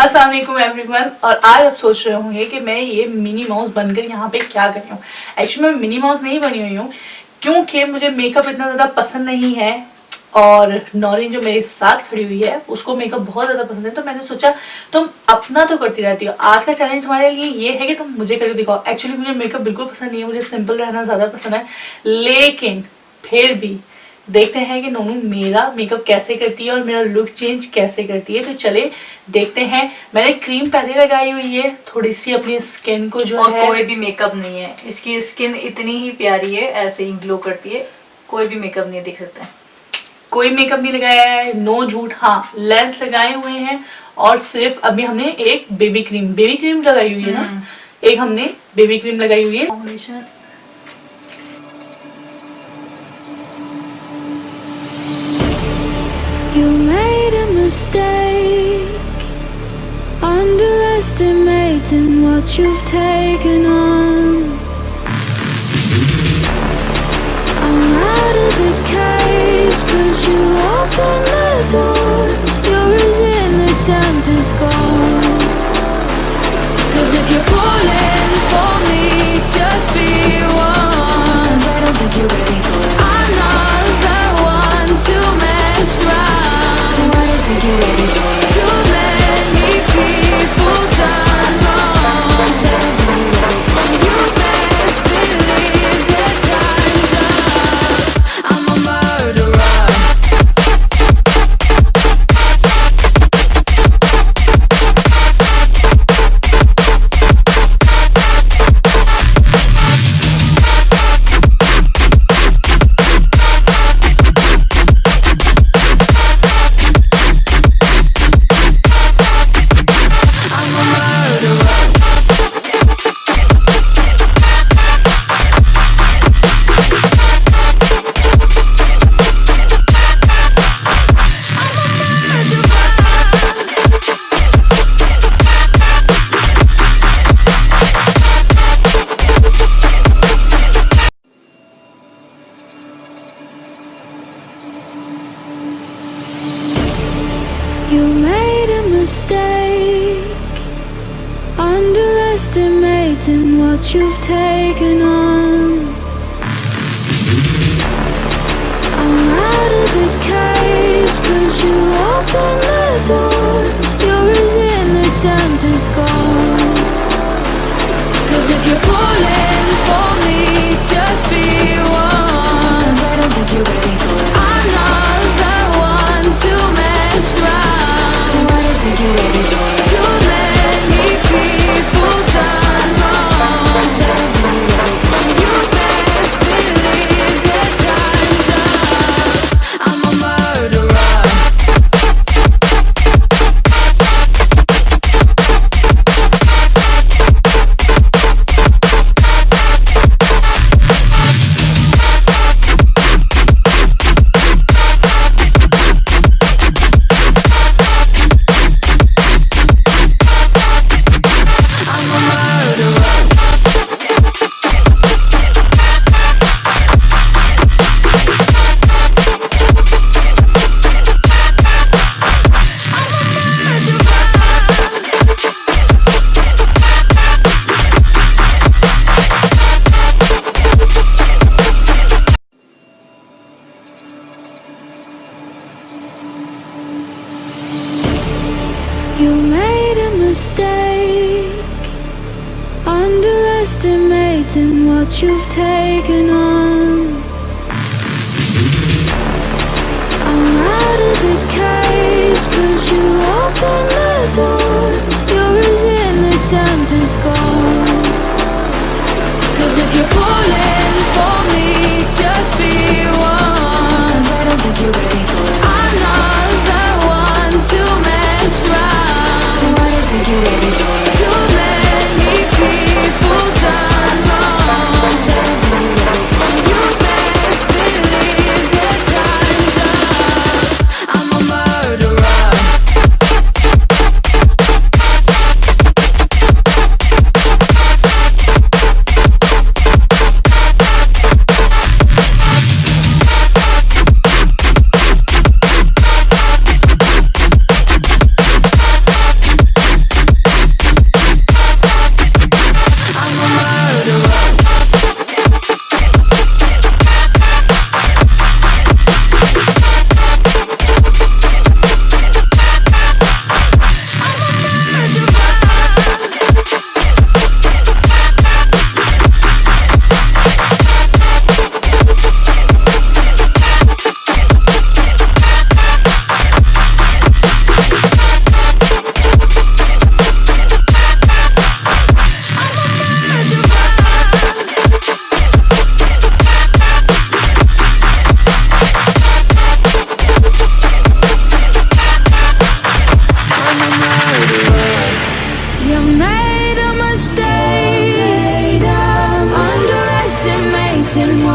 अस्सलाम वालेकुम एवरीवन। और आज आप सोच रहे होंगे कि मैं ये मिनी माउस बनकर यहाँ पे क्या कर रही हूँ। एक्चुअली मैं मिनी माउस नहीं बनी हुई हूँ क्योंकि मुझे मेकअप इतना ज़्यादा पसंद नहीं है और नौरीन जो मेरे साथ खड़ी हुई है उसको मेकअप बहुत ज़्यादा पसंद है। तो मैंने सोचा तुम अपना तो करती रहती हो, आज का चैलेंज तुम्हारे लिए ये है कि तुम मुझे करके दिखाओ। एक्चुअली मुझे मेकअप बिल्कुल पसंद नहीं है, मुझे सिंपल रहना ज़्यादा पसंद है, लेकिन फिर भी देखते हैं कि नोनू मेरा मेकअप कैसे करती है और मेरा लुक चेंज कैसे करती है। तो चले देखते हैं। मैंने क्रीम पहले लगाई हुई है थोड़ी सी अपनी स्किन को जो है, कोई भी मेकअप नहीं है, इसकी स्किन इतनी ही प्यारी है, ऐसे ही ग्लो करती है, कोई भी मेकअप नहीं दिख सकता है। कोई मेकअप नहीं लगाया है, नो झूठ। हाँ, लेंस लगाए हुए हैं और सिर्फ अभी हमने एक बेबी क्रीम लगाई हुई है ना, एक हमने बेबी क्रीम लगाई हुई है। Foundation You made a mistake, underestimating what you've taken on. I'm out of the cage, 'cause you opened the door. You're as innocent as gold. 'Cause if you're falling for me, just be one. 'Cause I don't think you're ready for it. I'm not the one to mess around. Think you're ready for it. Too many people done wrong. I don't think you're ready for it. You best believe that time's up. I'm a murderer. You made a mistake, underestimating what you've taken on. I'm out of the cage, 'cause you opened the door. You're as innocent as gold. 'Cause if you're falling for me, just be one. 'Cause I don't think you're ready for it. I'm not the one to mess around. I don't think you're ready for it. Too many people done wrong. 'Cause I don't think you're ready for it. You best believe that time's up. I'm a murderer. You made a mistake, underestimating what you've taken on. I'm out of the cage, 'cause you opened the door. You're as innocent as gold. 'Cause if you're falling for me, just be one. 'Cause I don't think you're ready for it. I'm not the one to mess around. I don't think you're ready for it. Too many people done wrong. 'Cause I don't think you're ready for it. You best believe that time's up. I'm a murderer.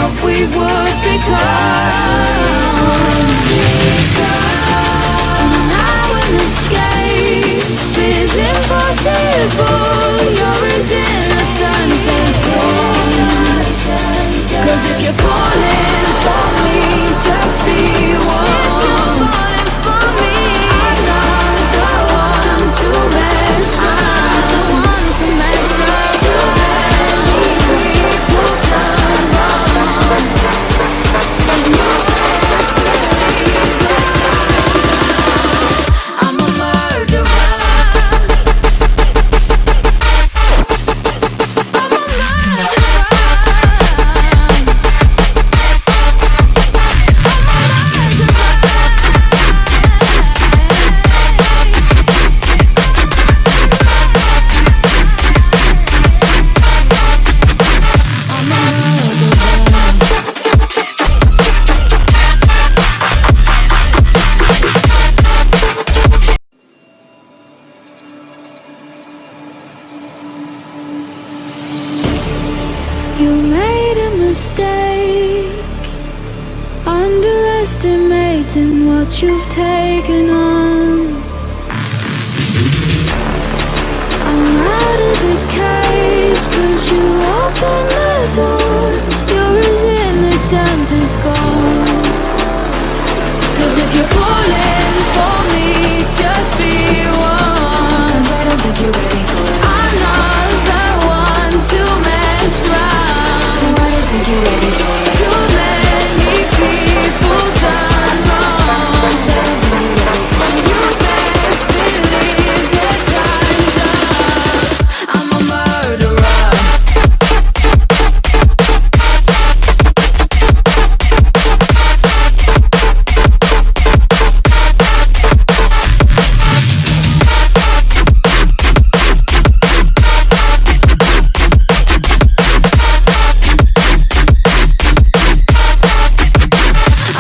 what we would become. And now an escape is impossible. You're as innocent as gone. 'Cause if you're falling for me, just be warned. For me, I'm not the one to mess up. To mess up. Too many people done wrong. You best believe that time's up. I'm a murderer. I'm a murderer. You made a mistake, underestimating what you've taken on. I'm out of the cage 'cause you opened the door. You're as innocent as gone. 'Cause if you're falling for me, just be warned. 'Cause I don't think you're ready for it. I'm not the one to mess around. I don't think you're ready for it. Too many people done wrong. 'Cause I don't think you're ready for it. You best believe that time's up. I'm a murderer.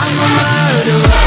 I'm a murderer.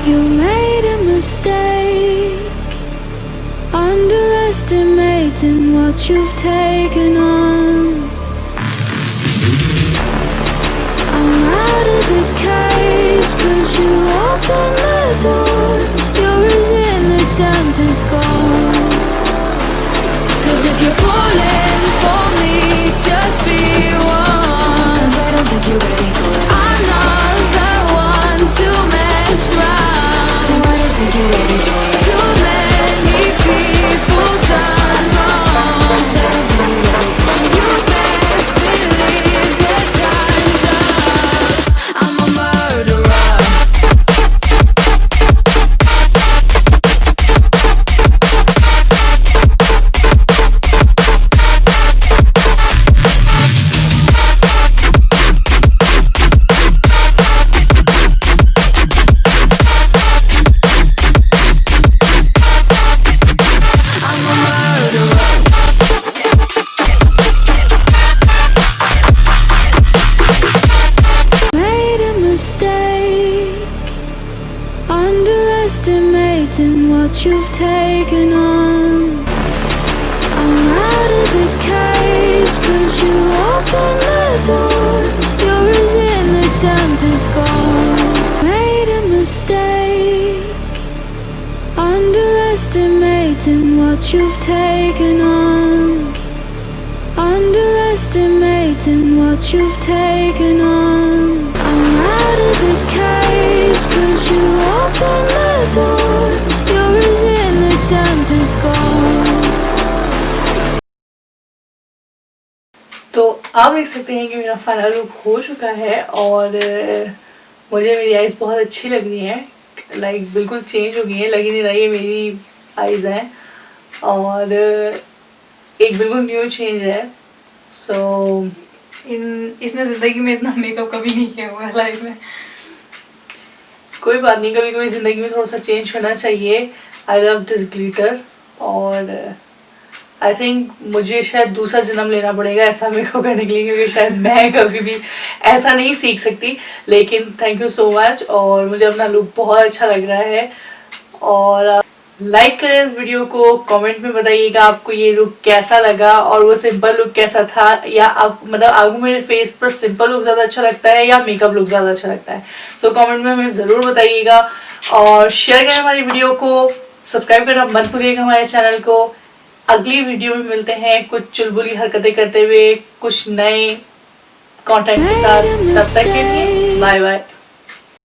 You made a mistake, underestimating what you've taken on. I'm out of the cage 'cause you opened the door. You're as innocent as gone. 'Cause if you're falling for me, just be warned. 'Cause I don't think you're ready for it. I'm not the one to mess around. I don't think you're ready for it. Too many people done wrong. 'Cause I don't think you're ready for it. You best believe that time's up. I'm a murderer. I'm a murderer. Made a mistake, underestimating what you've taken on. I'm out of the cage 'cause you opened the door. You're as innocent as gone. Made a mistake, underestimating what you've taken on. Underestimating what you've taken on. I'm out of the cage 'cause you opened the door. You're as innocent as gone. तो आप देख सकते हैं कि मेरा final look हो चुका है और मुझे मेरी आइज़ बहुत अच्छी लग रही हैं, लाइक बिल्कुल चेंज हो गई हैं, लग ही नहीं रहा ये मेरी आइज़ हैं और एक बिल्कुल न्यू चेंज है। सो इसने जिंदगी में इतना मेकअप कभी नहीं किया हुआ लाइफ में। कोई बात नहीं, कभी कभी ज़िंदगी में थोड़ा सा चेंज होना चाहिए। आई लव दिस ग्लिटर और आई थिंक मुझे शायद दूसरा जन्म लेना पड़ेगा ऐसा मेरे को करने के लिए, क्योंकि शायद मैं कभी भी ऐसा नहीं सीख सकती। लेकिन थैंक यू सो मच, और मुझे अपना लुक बहुत अच्छा लग रहा है। और लाइक करें इस वीडियो को, कमेंट में बताइएगा आपको ये लुक कैसा लगा और वो सिंपल लुक कैसा था, या आप मतलब आपको मेरे फेस पर सिंपल लुक ज़्यादा अच्छा लगता है या मेकअप लुक ज़्यादा अच्छा लगता है। सो कमेंट में हमें ज़रूर बताइएगा और शेयर करें हमारी वीडियो को, सब्सक्राइब करना मत भूलिएगा हमारे चैनल को। अगली वीडियो में मिलते हैं कुछ चुलबुली हरकतें करते हुए कुछ नए कंटेंट के साथ। तब तक के लिए बाय बाय।